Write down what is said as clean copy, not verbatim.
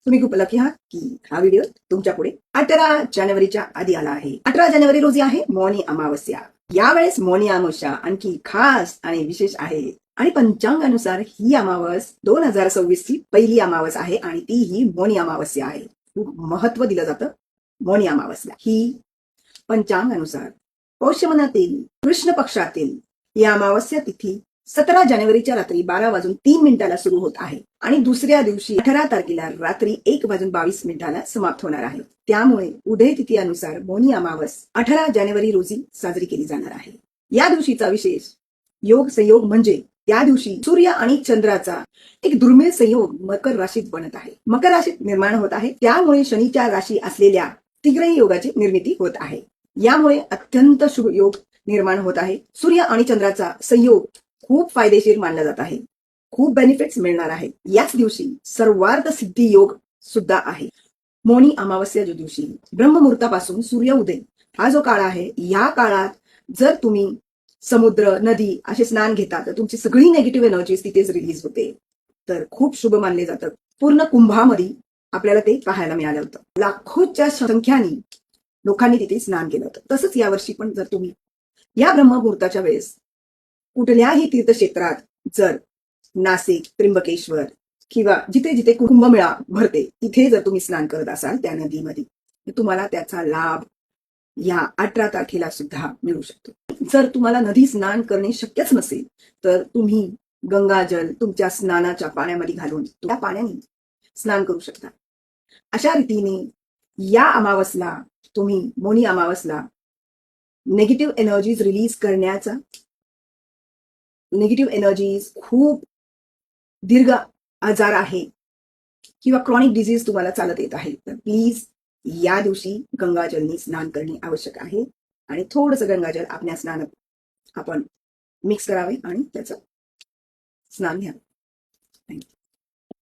तुम्ही खूप लकी आहात की हा व्हिडिओ तुमच्या पुढे 18 जानेवारीच्या आधी आला आहे. 18 जानेवारी रोजी आहे मौनी अमावस्या. यावेळेस मौनी अमावस्या आणखी खास आणि विशेष आहे आणि पंचांगानुसार ही अमावस 2026 ची पहिली अमावस आहे आणि ती ही मौनी अमावस्या आहे. खूप महत्व दिलं जातं मौनी अमावस्या ही पंचांगानुसार पौष्यमनातील कृष्ण पक्षातील या अमावस्या तिथी 17 जानेवारीच्या रात्री 12:03 सुरू होत आहे आणि दुसऱ्या दिवशी 18 तारखेला रात्री 1:22 समाप्त होणार आहे. त्यामुळे उदय तिथी अनुसार मौनी अमावस 18 जानेवारी रोजी साजरी केली जाणार आहे. या दिवशीचा विशेष योग संयोग म्हणजे त्या दिवशी सूर्य आणि चंद्राचा एक दुर्मिळ संयोग मकर राशीत बनत आहे. मकर राशीत निर्माण होत आहे. त्यामुळे शनीच्या राशी असलेल्या तिग्रही योगाची निर्मिती होत आहे. यामुळे अत्यंत शुभ योग निर्माण होत आहे. सूर्य आणि चंद्राचा संयोग खूप फायदेशीर मानला जात आहे. खूप बेनिफिट्स मिळणार आहे. याच दिवशी सर्वार्थ सिद्धी योग सुद्धा आहे. मौनी अमावस्या जो दिवशी ब्रह्ममुहूर्तापासून सूर्य उदय हा जो काळ आहे, या काळात जर तुम्ही समुद्र नदी असे स्नान घेता तर तुमची सगळी नेगेटिव्ह एनर्जीज तिथेच रिलीज होते. तर खूप शुभ मानले जातं. पूर्ण कुंभामध्ये आपल्याला ते पाहायला मिळालं होतं. लाखोच्या संख्याने लोकांनी तिथे स्नान केलं होतं. तसंच यावर्षी पण जर तुम्ही या ब्रह्ममुहूर्ताच्या वेळेस कुठल्याही तीर्थक्षेत्रात जर नाशिक, त्र्यंबकेश्वर किंवा जिथे जिथे कुंभमेळा भरते तिथे जर तुम्ही स्नान करत असाल त्या नदीमध्ये तर तुम्हाला त्याचा लाभ या 18 तारखेला सुद्धा मिळू शकतो. जर तुम्हाला नदी स्नान करणे शक्यच नसेल तर तुम्ही गंगाजल तुमच्या स्नानाच्या पाण्यामध्ये घालून त्या पाण्याने स्नान करू शकता. अशा रीतीने या अमावस्येला तुम्ही मौनी अमावस्येला नेगेटिव्ह एनर्जीज रिलीज करण्याचा नेगेटिव्ह एनर्जीज खूप दीर्घ आजार आहे किंवा क्रॉनिक डिझीज तुम्हाला चालत येत आहे तर प्लीज या दिवशी गंगाजलनी स्नान करणे आवश्यक आहे आणि थोडंसं गंगाजल आपल्या स्नानात आपण मिक्स करावे आणि त्याचं स्नान घ्यावे. थँक्यू.